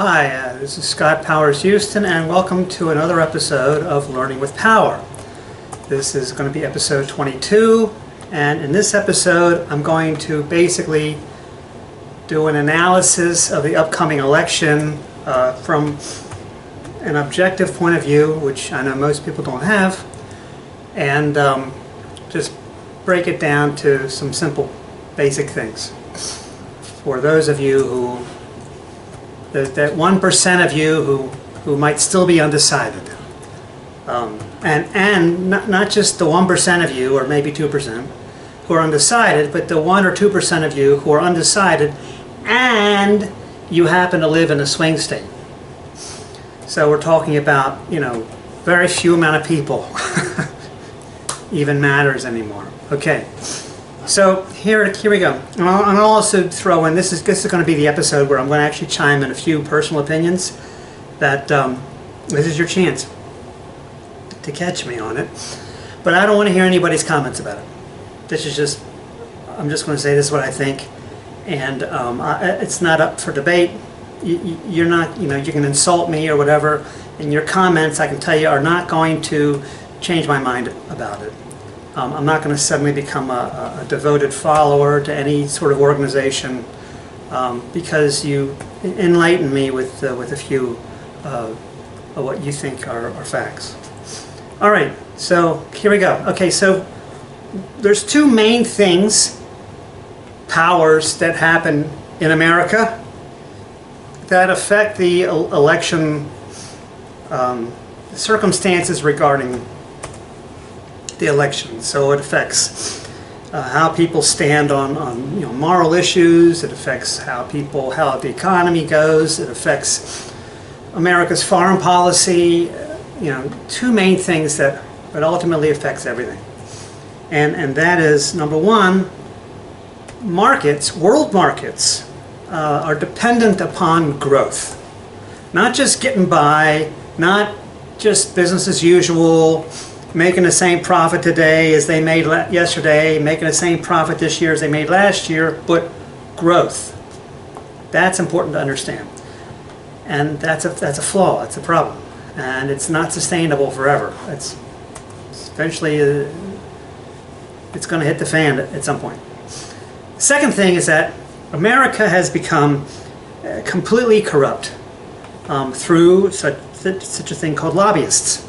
Hi, this is Scott Powers Houston, and welcome to another episode of Learning with Power. This is going to be episode 22, and in this episode I'm going to basically do an analysis of the upcoming election from an objective point of view, which I know most people don't have, and just break it down to some simple basic things. For those of you who that 1% of you who might still be undecided. And not just the 1% of you, or maybe 2%, who are undecided, but the 1 or 2% of you who are undecided and you happen to live in a swing state. So we're talking about, very few amount of people even matters anymore. Okay. So here we go. And I'll also throw in, this is going to be the episode where I'm going to actually chime in a few personal opinions that this is your chance to catch me on it. But I don't want to hear anybody's comments about it. I'm just going to say this is what I think, and it's not up for debate. You're not, you can insult me or whatever, and your comments, I can tell you, are not going to change my mind about it. I'm not going to suddenly become a devoted follower to any sort of organization because you enlighten me with a few of what you think are facts. All right, so here we go. Okay, so there's two main things, powers that happen in America that affect the election circumstances regarding the election. So it affects how people stand on moral issues. It affects how the economy goes. It affects America's foreign policy. Two main things that ultimately affects everything. And that is, number one, markets, world markets, are dependent upon growth. Not just getting by, not just business as usual, making the same profit today as they made yesterday, making the same profit this year as they made last year, but growth. That's important to understand. And that's a flaw, it's a problem. And it's not sustainable forever. It's eventually, it's going to hit the fan at some point. Second thing is that America has become completely corrupt through such a thing called lobbyists.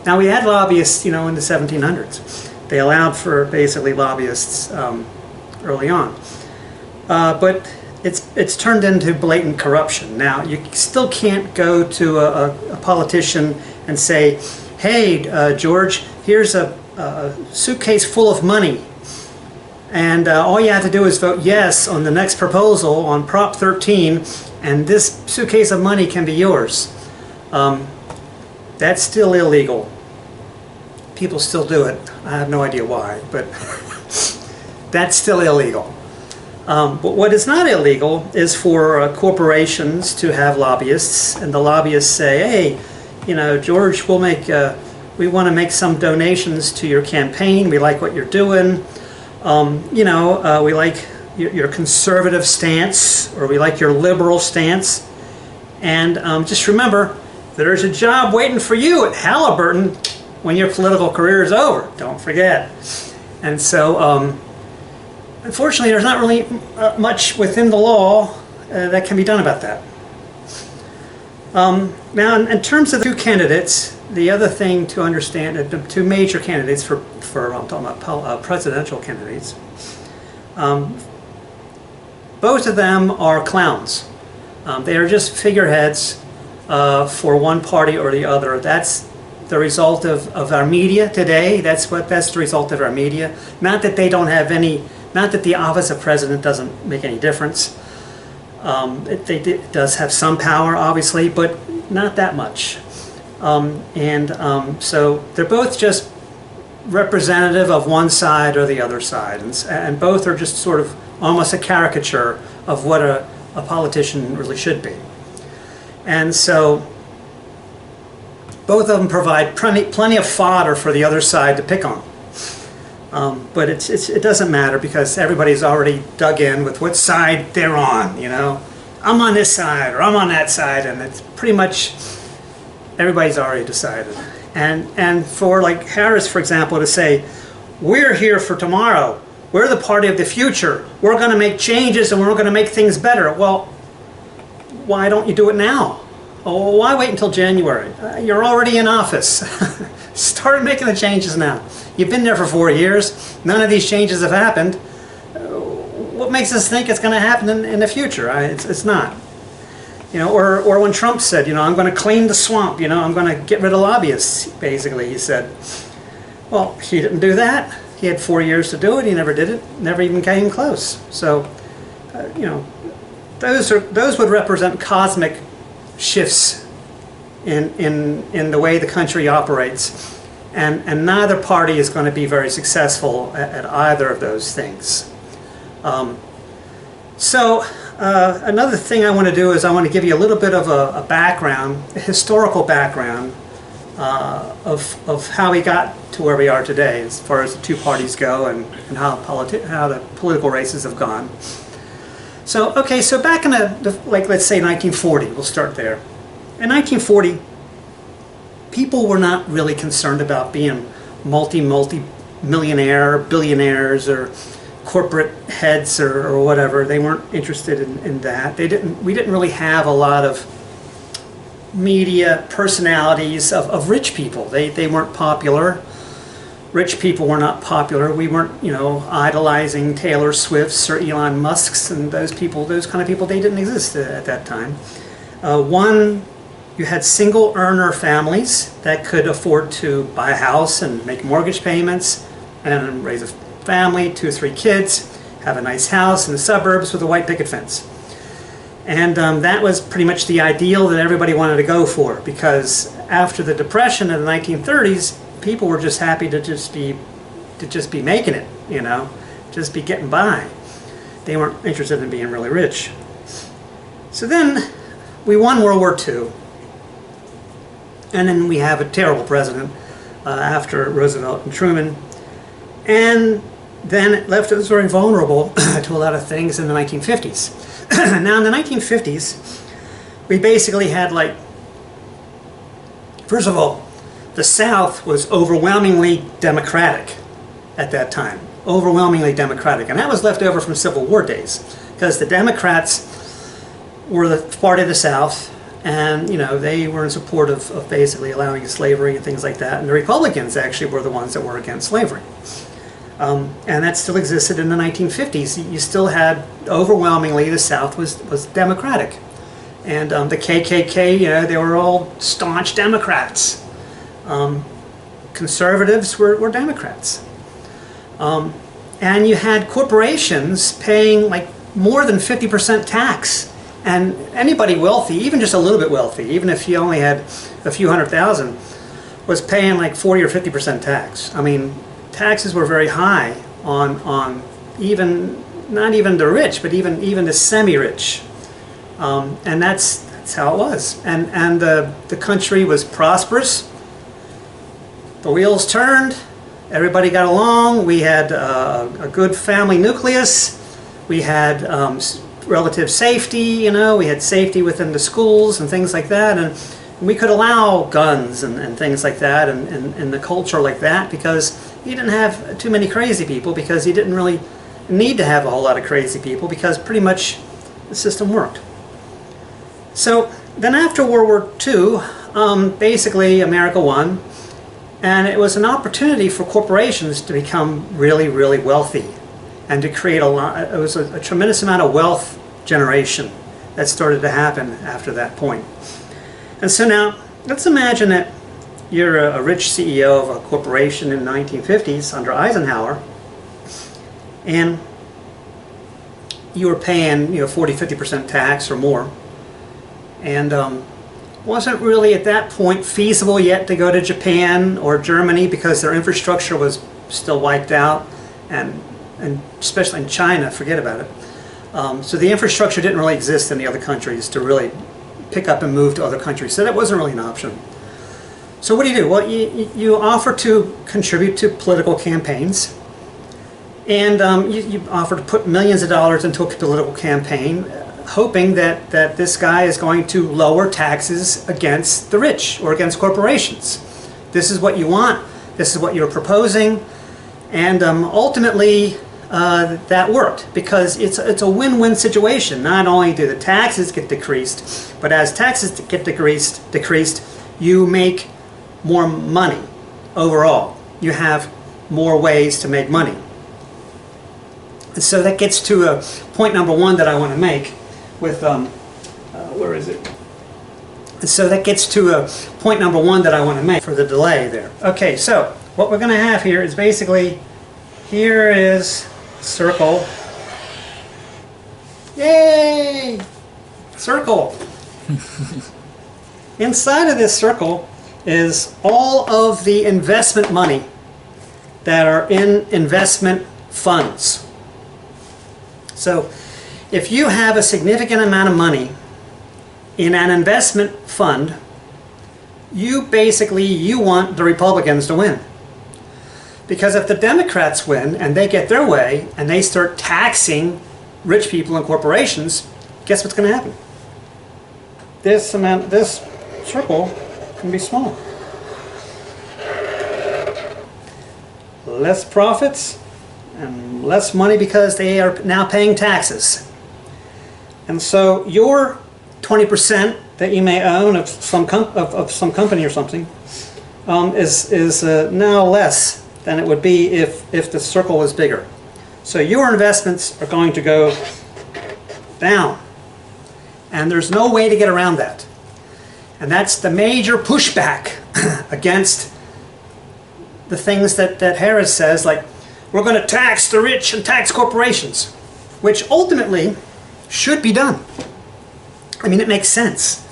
Now, we had lobbyists, in the 1700s. They allowed for basically lobbyists early on. But it's turned into blatant corruption. Now, you still can't go to a politician and say, hey, George, here's a suitcase full of money. And all you have to do is vote yes on the next proposal on Prop 13, and this suitcase of money can be yours. That's still illegal. People still do it. I have no idea why, but that's still illegal. But what is not illegal is for corporations to have lobbyists, and the lobbyists say, hey, George, we want to make some donations to your campaign. We like what you're doing. We like your conservative stance, or we like your liberal stance. And just remember, there's a job waiting for you at Halliburton when your political career is over. Don't forget. And so, unfortunately, there's not really much within the law that can be done about that. Now, in terms of the two candidates, the other thing to understand, the two major candidates for I'm talking about presidential candidates, both of them are clowns. They are just figureheads for one party or the other. That's the result of our media today. That's the result of our media. Not that they don't have any, not that the office of president doesn't make any difference. It does have some power, obviously, but not that much. So they're both just representative of one side or the other side, and both are just sort of almost a caricature of what a politician really should be. And so both of them provide plenty of fodder for the other side to pick on. But it doesn't matter because everybody's already dug in with what side they're on, I'm on this side or I'm on that side, and it's pretty much everybody's already decided. And for like Harris, for example, to say, we're here for tomorrow, we're the party of the future, we're going to make changes and we're going to make things better. Well, why don't you do it now? Oh, why wait until January? You're already in office. Start making the changes now. You've been there for 4 years. None of these changes have happened. What makes us think it's going to happen in the future? It's not. You know, or when Trump said, you know, I'm going to clean the swamp. You know, I'm going to get rid of lobbyists. Basically, he said. Well, he didn't do that. He had 4 years to do it. He never did it. Never even came close. So, you know, those would represent cosmic shifts in the way the country operates, and neither party is going to be very successful at either of those things. Another thing I want to do is I want to give you a little bit of a background, a historical background of how we got to where we are today as far as the two parties go, and how the political races have gone. So back in let's say 1940, we'll start there. In 1940, people were not really concerned about being multi-millionaire, billionaires, or corporate heads or whatever. They weren't interested in that. We didn't really have a lot of media personalities of rich people. They weren't popular. Rich people were not popular. We weren't, you know, idolizing Taylor Swifts or Elon Musks and those kind of people. They didn't exist at that time. You had single earner families that could afford to buy a house and make mortgage payments and raise a family, 2 or 3 kids, have a nice house in the suburbs with a white picket fence. And that was pretty much the ideal that everybody wanted to go for, because after the Depression in the 1930s, people were just happy to just be making it, you know, just be getting by. They weren't interested in being really rich. So then we won World War II, and then we have a terrible president after Roosevelt and Truman, and then it left us very vulnerable to a lot of things in the 1950s. Now in the 1950s, we basically had, like, first of all, the South was overwhelmingly Democratic at that time. Overwhelmingly Democratic. And that was left over from Civil War days, because the Democrats were the party of the South, and, you know, they were in support of basically allowing slavery and things like that. And the Republicans actually were the ones that were against slavery. And that still existed in the 1950s. You still had, overwhelmingly, the South was Democratic. And the KKK, you know, they were all staunch Democrats. Conservatives were Democrats. And you had corporations paying like more than 50% tax. And anybody wealthy, even just a little bit wealthy, even if you only had a few $100,000, was paying like 40 or 50% tax. I mean, taxes were very high on even, not even the rich, but even the semi-rich. And that's how it was. And the country was prosperous. The wheels turned, everybody got along, we had a good family nucleus, we had relative safety, you know, we had safety within the schools and things like that, and we could allow guns and things like that and the culture like that, because you didn't have too many crazy people, because you didn't really need to have a whole lot of crazy people, because pretty much the system worked. So then after World War II, basically America won. And it was an opportunity for corporations to become really, really wealthy, and to create it was a tremendous amount of wealth generation that started to happen after that point. And so now, let's imagine that you're a rich CEO of a corporation in the 1950s under Eisenhower, and you were paying, you know, 40-50% tax or more, and wasn't really at that point feasible yet to go to Japan or Germany, because their infrastructure was still wiped out, and especially in China, forget about it. So the infrastructure didn't really exist in the other countries to really pick up and move to other countries, so that wasn't really an option. So what do? Well, you offer to contribute to political campaigns, and you offer to put millions of dollars into a political campaign hoping that this guy is going to lower taxes against the rich or against corporations. This is what you want. This is what you're proposing. And ultimately, that worked because it's a win-win situation. Not only do the taxes get decreased, but as taxes get decreased, you make more money overall. You have more ways to make money. And so that gets to point number one that I want to make with, where is it? And so that gets to point number one that I want to make for the delay there. Okay, so what we're going to have here is basically, here is circle. Yay! Circle. Inside of this circle is all of the investment money that are in investment funds. So if you have a significant amount of money in an investment fund, you want the Republicans to win. Because if the Democrats win and they get their way and they start taxing rich people and corporations, guess what's going to happen? This circle can be small. Less profits and less money because they are now paying taxes. And so your 20% that you may own of some company or something is now less than it would be if the circle was bigger. So your investments are going to go down. And there's no way to get around that. And that's the major pushback against the things that Harris says, like, we're going to tax the rich and tax corporations, which ultimately should be done. I mean, it makes sense.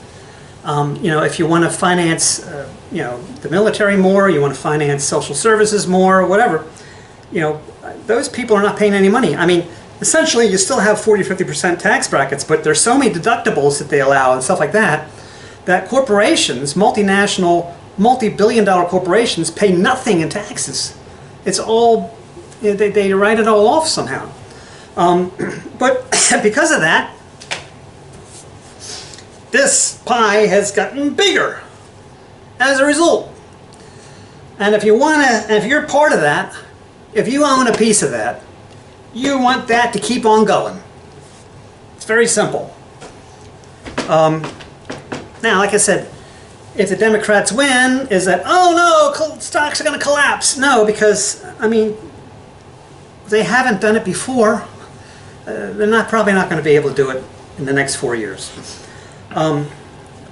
If you want to finance, the military more, you want to finance social services more, whatever, those people are not paying any money. I mean, essentially, you still have 40-50% tax brackets, but there's so many deductibles that they allow and stuff like that, that corporations, multinational, multi-billion-dollar corporations, pay nothing in taxes. It's all, they write it all off somehow. But because of that, this pie has gotten bigger as a result. And if you're part of that, if you own a piece of that, you want that to keep on going. It's very simple. Now, like I said, if the Democrats win, is that, oh no, stocks are going to collapse? No, because, I mean, they haven't done it before. They're probably not going to be able to do it in the next 4 years.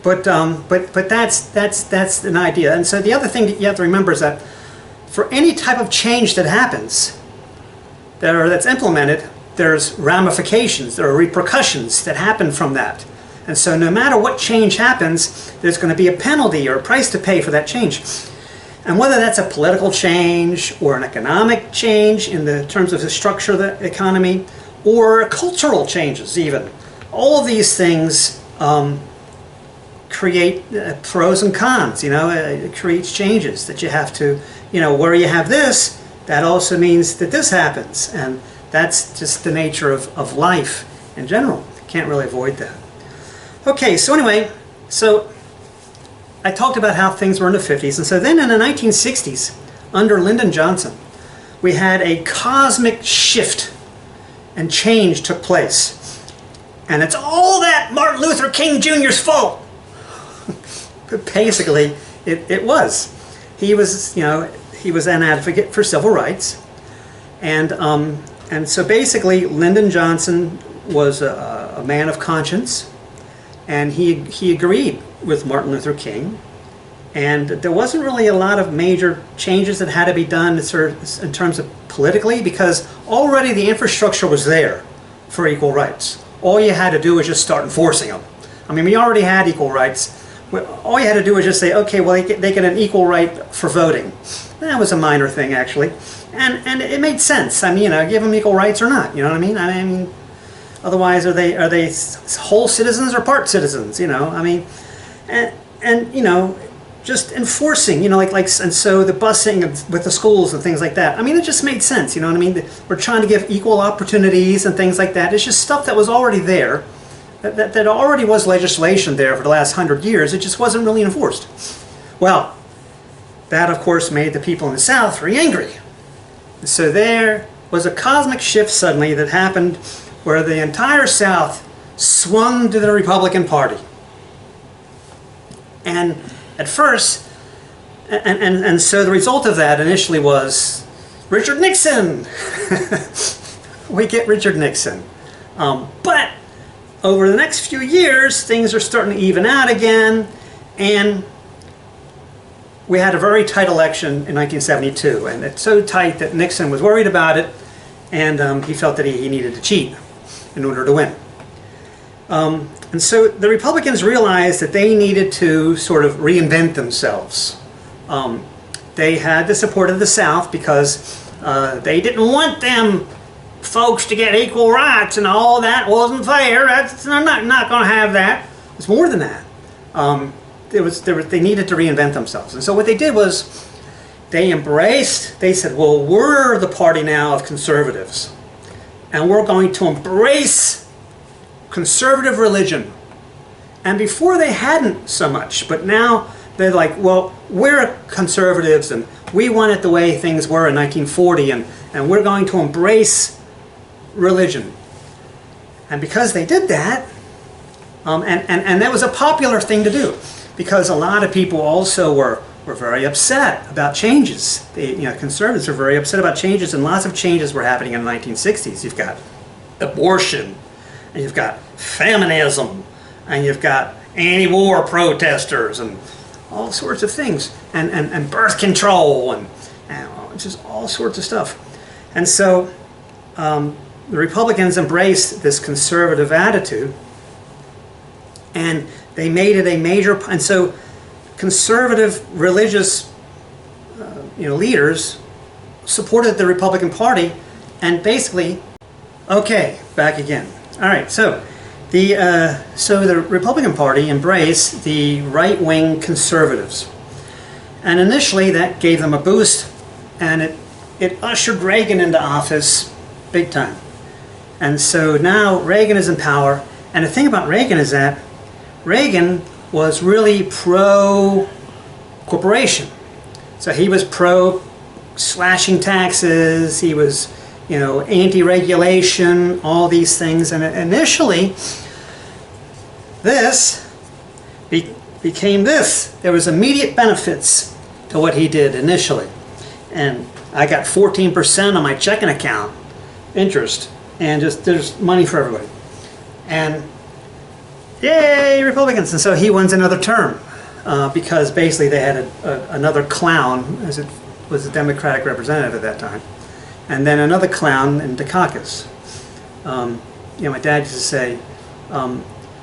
But that's an idea. And so the other thing that you have to remember is that for any type of change that happens, that's implemented, there's ramifications, there are repercussions that happen from that. And so no matter what change happens, there's going to be a penalty or a price to pay for that change. And whether that's a political change or an economic change in the terms of the structure of the economy, or cultural changes even, all of these things create pros and cons. It creates changes that you have to, where you have this, that also means that this happens. And that's just the nature of life in general. Can't really avoid that. Okay, so anyway, I talked about how things were in the 50s. And so then in the 1960s, under Lyndon Johnson, we had a cosmic shift and change took place. And it's all that Martin Luther King Jr.'s fault. But basically, it was. He was an advocate for civil rights. And so basically, Lyndon Johnson was a man of conscience. And he agreed with Martin Luther King. And there wasn't really a lot of major changes that had to be done in terms of politically, because already the infrastructure was there for equal rights. All you had to do was just start enforcing them. I mean, we already had equal rights. All you had to do was just say, okay, well, they get an equal right for voting. That was a minor thing, actually. And it made sense. I mean, give them equal rights or not. You know what I mean? I mean, otherwise, are they whole citizens or part citizens? I mean, and just enforcing, and so the busing with the schools and things like that. I mean, it just made sense. You know what I mean? We're trying to give equal opportunities and things like that. It's just stuff that was already there. that already was legislation there for the last 100 years. It just wasn't really enforced. Well, that of course made the people in the South very angry. So there was a cosmic shift suddenly that happened where the entire South swung to the Republican Party. And at first, and so the result of that initially was Richard Nixon. We get Richard Nixon. But over the next few years, things are starting to even out again, and we had a very tight election in 1972, and it's so tight that Nixon was worried about it, and he felt that he needed to cheat in order to win. And so the Republicans realized that they needed to sort of reinvent themselves. They had the support of the South because they didn't want them folks to get equal rights, and all that wasn't fair. I'm not going to have that. It's more than that. They needed to reinvent themselves. And so what they did was they said, well, we're the party now of conservatives, and we're going to embrace conservative religion. And before they hadn't so much, but now they're like, well, we're conservatives and we want it the way things were in 1940, and we're going to embrace religion. And because they did that, and that was a popular thing to do, because a lot of people also were very upset about changes. Conservatives were very upset about changes, and lots of changes were happening in the 1960s. You've got abortion, and you've got feminism, and you've got anti-war protesters, and all sorts of things, and birth control, and just all sorts of stuff. And so the Republicans embraced this conservative attitude, and they made it a major, and so conservative religious leaders supported the Republican Party, and basically, okay, back again. All right, so the Republican Party embraced the right-wing conservatives, and initially that gave them a boost, and it ushered Reagan into office big time. And so now Reagan is in power, and the thing about Reagan is that Reagan was really pro-corporation. So he was pro-slashing taxes, he was anti-regulation, all these things. And initially, this became this. There was immediate benefits to what he did initially. And I got 14% on my checking account, interest, and there's money for everybody. And yay, Republicans! And so he wins another term because basically they had another clown, as it was a Democratic representative at that time, and then another clown in Dukakis. My dad used to say,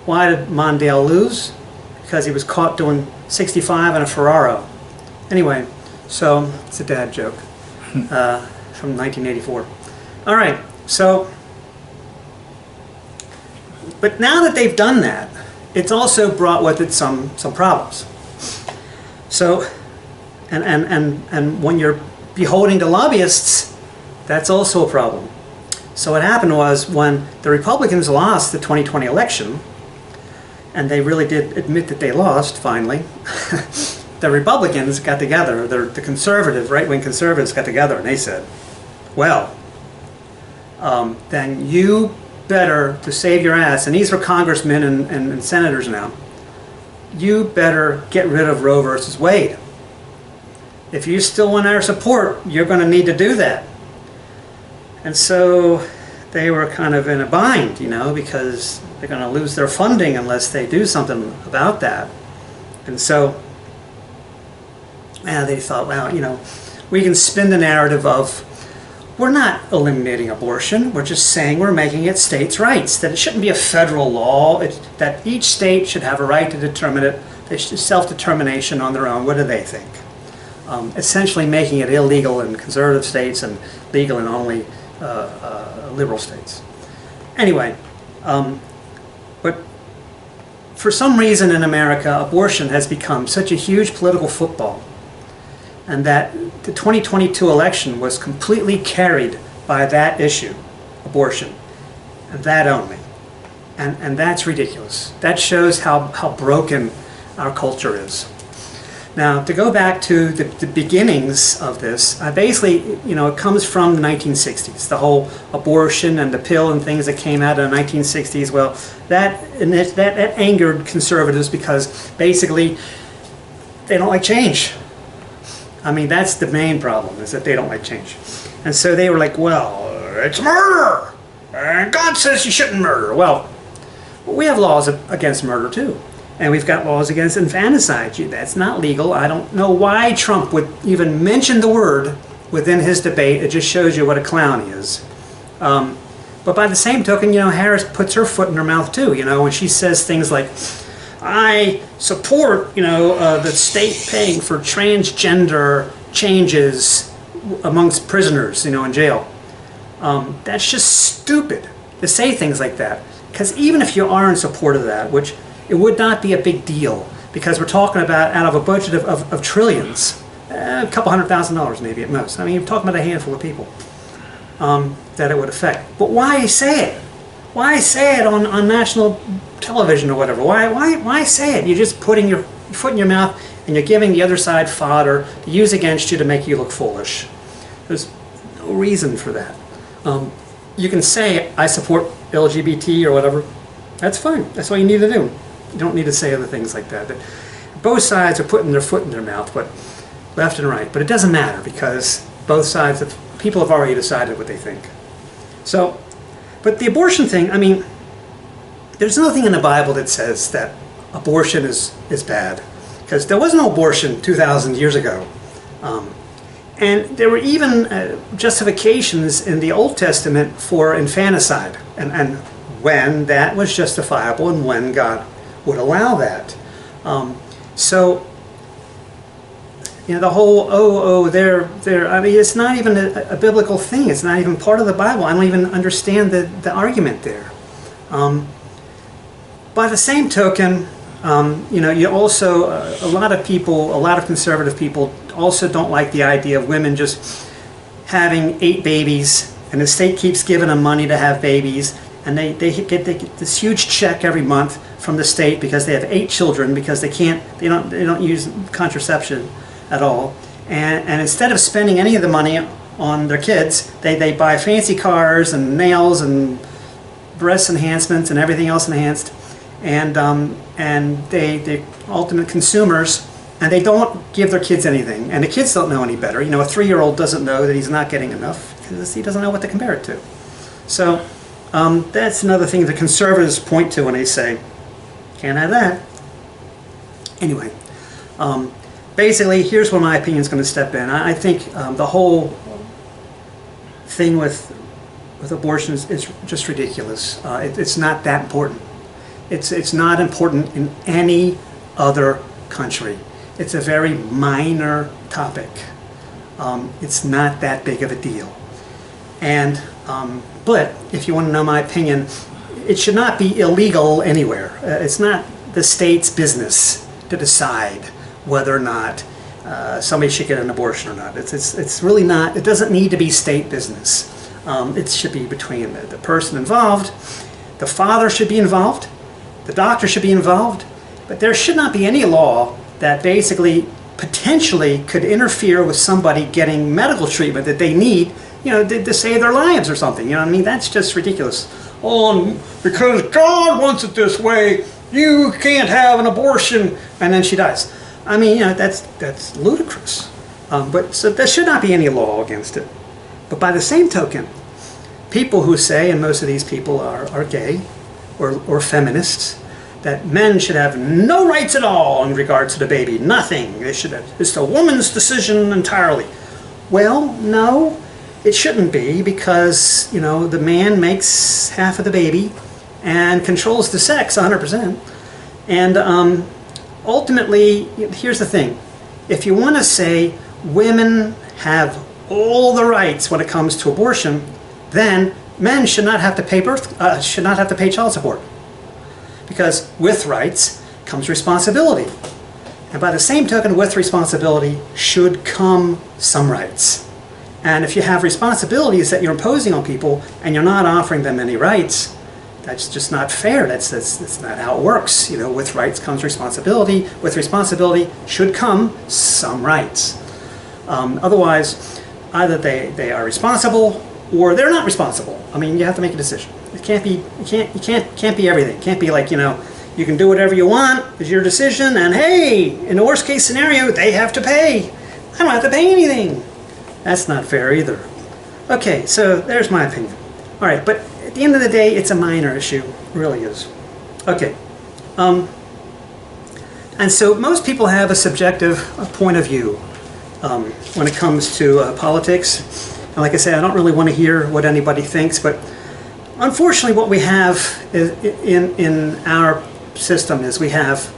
why did Mondale lose? Because he was caught doing 65 in a Ferraro. Anyway, so it's a dad joke from 1984. All right, so, but now that they've done that, it's also brought with it some problems. So, and when you're beholden to lobbyists, that's also a problem. So what happened was when the Republicans lost the 2020 election, and they really did admit that they lost finally, the Republicans got together, the conservative, right-wing conservatives got together, and they said, well, then you better, to save your ass, and these are congressmen and senators now, you better get rid of Roe versus Wade. If you still want our support, you're going to need to do that. And so they were kind of in a bind, because they're going to lose their funding unless they do something about that. And so they thought, well, we can spin the narrative of, we're not eliminating abortion, we're just saying we're making it states' rights, that it shouldn't be a federal law, that each state should have a right to determine it, self-determination on their own. What do they think? Essentially making it illegal in conservative states and legal in only liberal states. Anyway, but for some reason in America, abortion has become such a huge political football, and that the 2022 election was completely carried by that issue, abortion, and that only. And that's ridiculous. That shows how broken our culture is. Now, to go back to the beginnings of this, basically, it comes from the 1960s. The whole abortion and the pill and things that came out in the 1960s. Well, that angered conservatives because basically they don't like change. I mean, that's the main problem, is that they don't like change. And so they were like, well, it's murder! And God says you shouldn't murder. Well, we have laws against murder too. And we've got laws against infanticide. That's not legal. I don't know why Trump would even mention the word within his debate. It just shows you what a clown he is. But by the same token, Harris puts her foot in her mouth too, when she says things like, I support, the state paying for transgender changes amongst prisoners, in jail. That's just stupid to say things like that. Because even if you are in support of that, which it would not be a big deal, because we're talking about out of a budget of trillions, a couple $100,000 maybe at most. I mean, you're talking about a handful of people that it would affect. But why say it? Why say it on national television or whatever? Why say it? You're just putting your foot in your mouth and you're giving the other side fodder to use against you to make you look foolish. There's no reason for that. You can say, I support LGBT or whatever. That's fine. That's all you need to do. You don't need to say other things like that. Both sides are putting their foot in their mouth, but left and right. But it doesn't matter because both sides, people have already decided what they think. So, but the abortion thing, I mean, there's nothing in the Bible that says that abortion is bad. Because there was no abortion 2,000 years ago. And there were even justifications in the Old Testament for infanticide and when that was justifiable and when God would allow that. So, the whole, they're, I mean, it's not even a biblical thing. It's not even part of the Bible. I don't even understand the argument there. By the same token, you also, a lot of conservative people also don't like the idea of women just having 8 babies and the state keeps giving them money to have babies and they get this huge check every month from the state because they have 8 children because they don't use contraception at all. And instead of spending any of the money on their kids, they buy fancy cars and nails and breast enhancements and everything else enhanced. And they ultimate consumers, and they don't give their kids anything, and the kids don't know any better. A 3-year-old doesn't know that he's not getting enough because he doesn't know what to compare it to. So that's another thing the conservatives point to when they say, can't have that. Anyway, basically, here's where my opinion is going to step in. I think the whole thing with abortion is just ridiculous. It's not that important. It's not important in any other country. It's a very minor topic. It's not that big of a deal. And but if you want to know my opinion, it should not be illegal anywhere. It's not the state's business to decide whether or not somebody should get an abortion or not. It's really not. It doesn't need to be state business. It should be between the person involved. The father should be involved. The doctor should be involved, but there should not be any law that basically potentially could interfere with somebody getting medical treatment that they need, to save their lives or something. I mean, that's just ridiculous. Oh, because God wants it this way, you can't have an abortion, and then she dies. I mean, that's ludicrous. But so there should not be any law against it. But by the same token, people who say, and most of these people are gay, or feminists, that men should have no rights at all in regards to the baby, nothing. It's a woman's decision entirely. Well, no, it shouldn't be because, the man makes half of the baby and controls the sex 100%. And ultimately, here's the thing. If you want to say women have all the rights when it comes to abortion, then men should not have to pay child support, because with rights comes responsibility, and by the same token, with responsibility should come some rights. And if you have responsibilities that you're imposing on people and you're not offering them any rights, That's just not fair. That's not how it works. You know, with rights comes responsibility. With responsibility should come some rights. Otherwise, either they are responsible or they're not responsible. I mean, you have to make a decision. It can't be. You can't be everything. It can't be like, you know, you can do whatever you want. It's your decision. And hey, in the worst case scenario, they have to pay. I don't have to pay anything. That's not fair either. Okay, so there's my opinion. All right, but at the end of the day, it's a minor issue. It really is. Okay. And so most people have a subjective point of view when it comes to politics. And like I said, I don't really want to hear what anybody thinks, but unfortunately what we have is, in our system is we have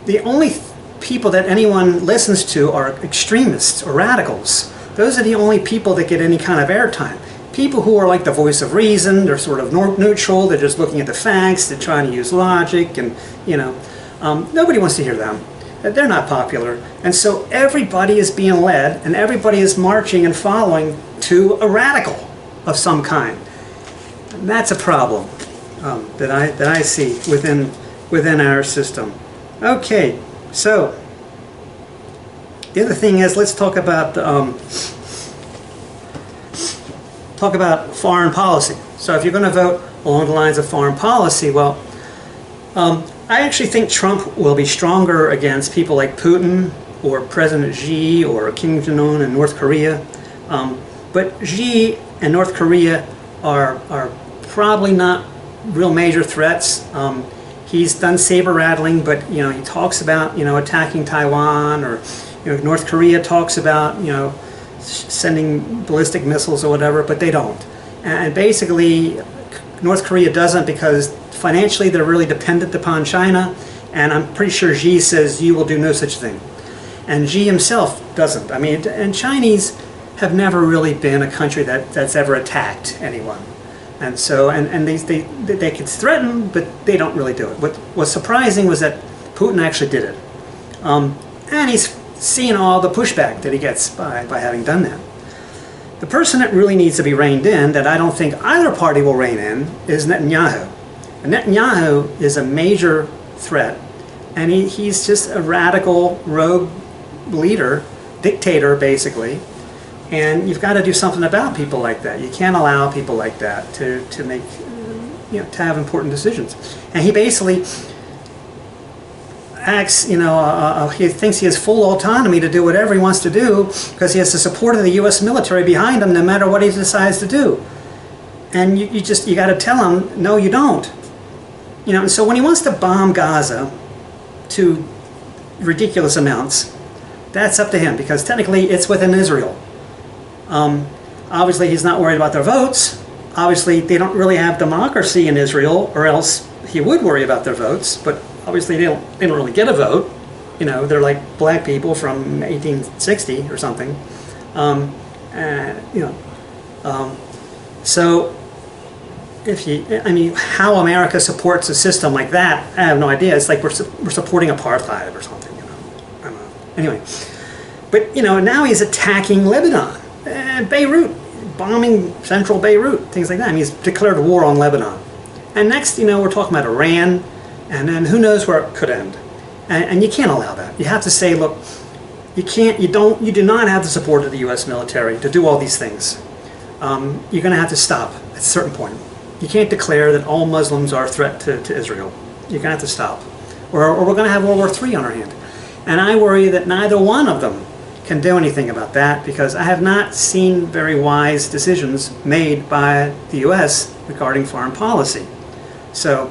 the only people that anyone listens to are extremists or radicals. Those are the only people that get any kind of airtime. People who are like the voice of reason, they're sort of neutral, they're just looking at the facts, they're trying to use logic, and, you know, nobody wants to hear them. They're not popular. And so everybody is being led, and everybody is marching and following to a radical of some kind. And that's a problem that I see within our system. Okay, so the other thing is, let's talk about foreign policy. So if you're going to vote along the lines of foreign policy, well, I actually think Trump will be stronger against people like Putin or President Xi or Kim Jong-un in North Korea. But Xi and North Korea are probably not real major threats. He's done saber rattling, but, you know, he talks about, you know, attacking Taiwan, or, you know, North Korea talks about, you know, sending ballistic missiles or whatever, but they don't. And basically, North Korea doesn't because financially they're really dependent upon China, and I'm pretty sure Xi says you will do no such thing. And Xi himself doesn't. I mean, and Chinese have never really been a country that's ever attacked anyone. And so, and they can threaten, but they don't really do it. What was surprising was that Putin actually did it. And he's seeing all the pushback that he gets by having done that. The person that really needs to be reined in, that I don't think either party will rein in, is Netanyahu. And Netanyahu is a major threat, and he's just a radical rogue leader, dictator basically, and you've got to do something about people like that. You can't allow people like that to make, you know, to have important decisions. And he basically acts, you know, he thinks he has full autonomy to do whatever he wants to do because he has the support of the U.S. military behind him no matter what he decides to do. And you got to tell him, no, you don't. You know, and so when he wants to bomb Gaza to ridiculous amounts, that's up to him because technically it's within Israel. Obviously he's not worried about their votes. Obviously they don't really have democracy in Israel, or else he would worry about their votes, but obviously they don't really get a vote. You know, they're like black people from 1860 or something. You know, so I mean, how America supports a system like that, I have no idea. It's like we're supporting apartheid or something, you know. I don't know. Anyway, but, you know, now he's attacking Lebanon, Beirut, bombing central Beirut, things like that. I mean, he's declared war on Lebanon. And next, you know, we're talking about Iran, and then who knows where it could end. And you can't allow that. You have to say, look, you do not have the support of the U.S. military to do all these things. You're going to have to stop at a certain point. You can't declare that all Muslims are a threat to Israel. You're going to have to stop. Or we're going to have World War III on our hand. And I worry that neither one of them can do anything about that because I have not seen very wise decisions made by the U.S. regarding foreign policy. So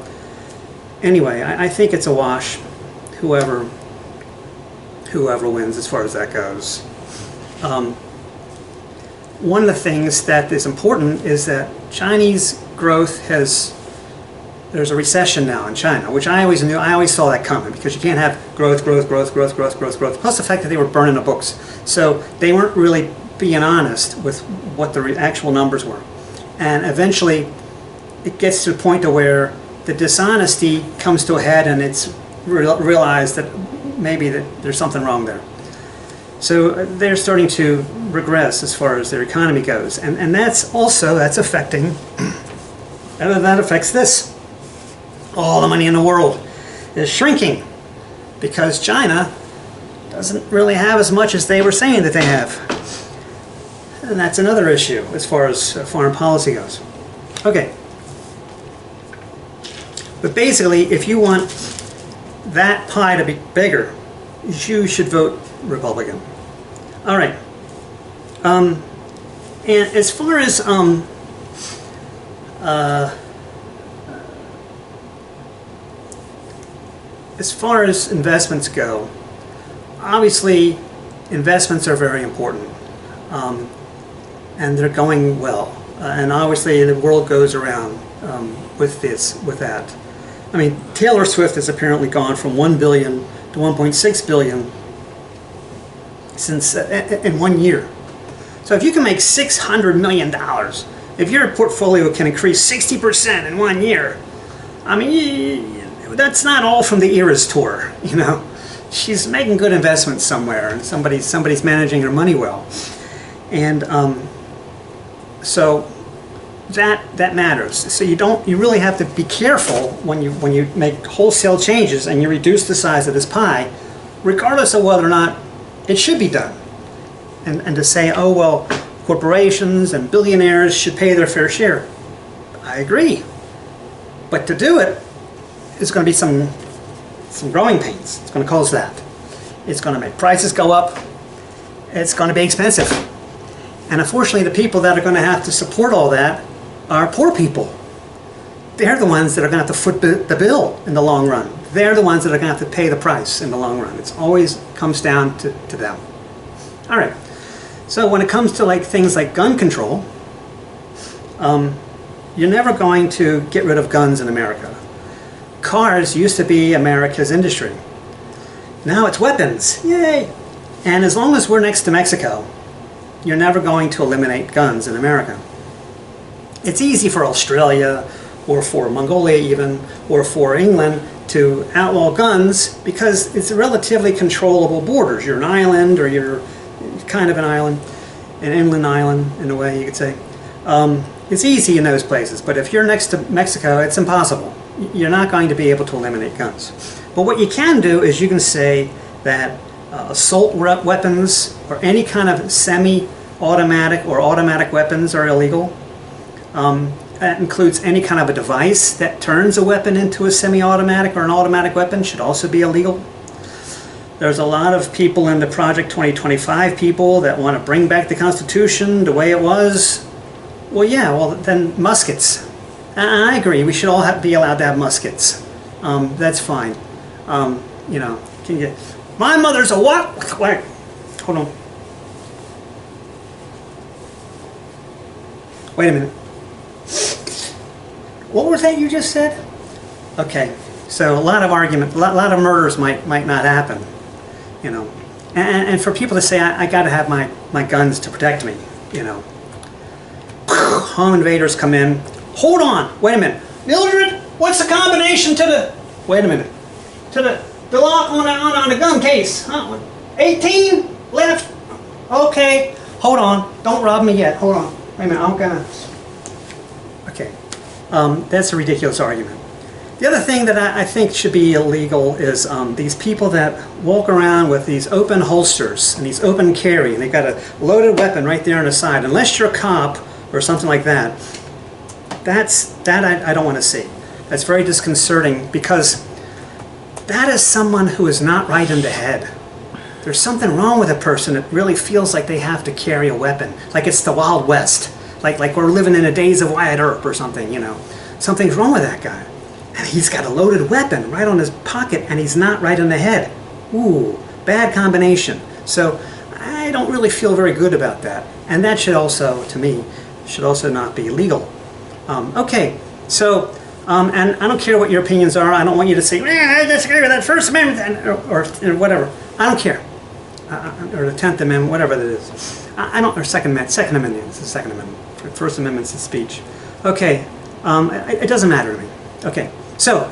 anyway, I think it's a wash, whoever wins as far as that goes. One of the things that is important is that Chinese growth there's a recession now in China, which I always knew, I always saw that coming because you can't have growth, plus the fact that they were burning the books. So they weren't really being honest with what the actual numbers were. And eventually it gets to the point to where the dishonesty comes to a head and it's realized that maybe that there's something wrong there. So they're starting to regress as far as their economy goes. And that's affecting And that affects this. All the money in the world is shrinking because China doesn't really have as much as they were saying that they have. And that's another issue as far as foreign policy goes. Okay. But basically, if you want that pie to be bigger, you should vote Republican. All right. And as far as investments go, obviously investments are very important, and they're going well. And obviously the world goes around with that. I mean, Taylor Swift has apparently gone from 1 billion to 1.6 billion since in 1 year. So if you can make $600 million, if your portfolio can increase 60% in 1 year, I mean, that's not all from the Eras tour, you know. She's making good investments somewhere, and somebody's managing her money well, and so that matters. So you really have to be careful when you make wholesale changes and you reduce the size of this pie, regardless of whether or not it should be done. And to say, oh well, corporations and billionaires should pay their fair share. I agree, but to do it is going to be some growing pains. It's going to cause that. It's going to make prices go up. It's going to be expensive. And unfortunately, the people that are going to have to support all that are poor people. They're the ones that are going to have to foot the bill in the long run. They're the ones that are going to have to pay the price in the long run. It always comes down to them. All right. So when it comes to things like gun control, you're never going to get rid of guns in America. Cars used to be America's industry. Now it's weapons. Yay! And as long as we're next to Mexico, you're never going to eliminate guns in America. It's easy for Australia, or for Mongolia even, or for England to outlaw guns because it's relatively controllable borders. You're an island, or you're kind of an island, an inland island in a way you could say. It's easy in those places, but if you're next to Mexico, it's impossible. You're not going to be able to eliminate guns. But what you can do is you can say that assault weapons or any kind of semi-automatic or automatic weapons are illegal. That includes any kind of a device that turns a weapon into a semi-automatic or an automatic weapon should also be illegal. There's a lot of people in the Project 2025 people that want to bring back the Constitution the way it was. Well, yeah, well then muskets. I agree, we should all be allowed to have muskets. That's fine. You know, can you... My mother's a what? Wait, hold on. Wait a minute. What was that you just said? Okay, so a lot of argument, a lot of murders might not happen, you know. And for people to say, I got to have my guns to protect me, you know. Home invaders come in. Hold on, wait a minute. Mildred, what's the combination to the... Wait a minute. To the lock on the gun case? Huh? 18? Left? Okay. Hold on. Don't rob me yet. Hold on. Wait a minute. I'm gonna... Okay. That's a ridiculous argument. The other thing that I think should be illegal is these people that walk around with these open holsters and these open carry, and they've got a loaded weapon right there on the side. Unless you're a cop or something like that, I don't want to see. That's very disconcerting because that is someone who is not right in the head. There's something wrong with a person that really feels like they have to carry a weapon, like it's the Wild West, like we're living in the days of Wyatt Earp or something, you know. Something's wrong with that guy. And he's got a loaded weapon right on his pocket and he's not right in the head. Ooh, bad combination. So I don't really feel very good about that. And that should also, to me, should also not be legal. Okay, so, and I don't care what your opinions are. I don't want you to say, I disagree with that First Amendment, or whatever. I don't care. Or the 10th Amendment, whatever that is. I don't, or Second Amendment, it's the Second Amendment. First Amendment's the speech. Okay, it doesn't matter to me. Okay, so,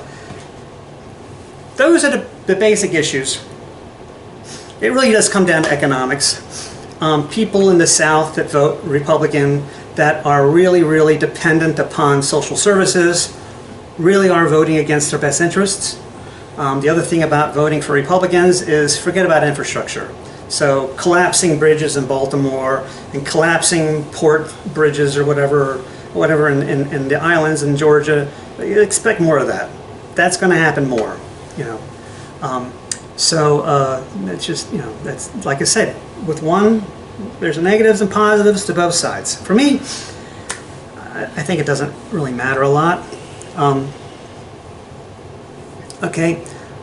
those are the basic issues. It really does come down to economics. People in the South that vote Republican, that are really, really dependent upon social services really are voting against their best interests. The other thing about voting for Republicans is forget about infrastructure. So collapsing bridges in Baltimore and collapsing port bridges or whatever in the islands in Georgia, you expect more of that. That's going to happen more, you know. It's just, you know, that's like I said, with one, there's negatives and positives to both sides. For me, I think it doesn't really matter a lot.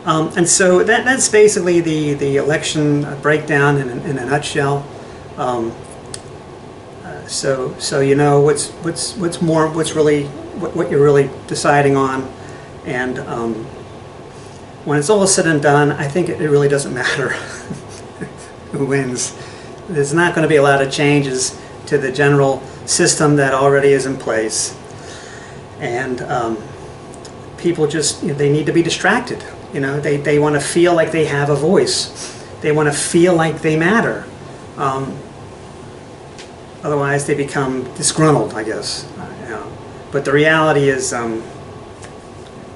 And so that's basically the election breakdown in a nutshell. So you know what you're really deciding on, and when it's all said and done, I think it really doesn't matter who wins. There's not going to be a lot of changes to the general system that already is in place, and people just, you know, they need to be distracted. You know, they want to feel like they have a voice. They want to feel like they matter. Otherwise, they become disgruntled, I guess. You know. But the reality is,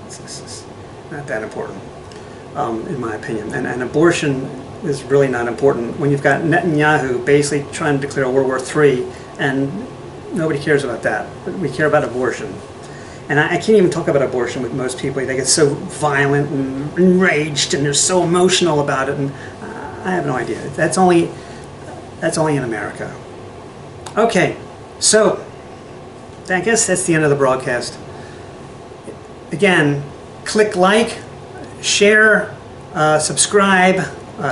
it's not that important, in my opinion. And abortion is really not important when you've got Netanyahu basically trying to declare World War III, and nobody cares about that. But we care about abortion. And I can't even talk about abortion with most people. They get so violent and enraged, and they're so emotional about it. And I have no idea. That's only in America. Okay, so I guess that's the end of the broadcast. Again, click like, share, subscribe,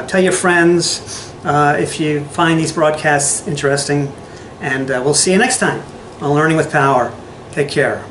tell your friends if you find these broadcasts interesting. And we'll see you next time on Learning with Power. Take care.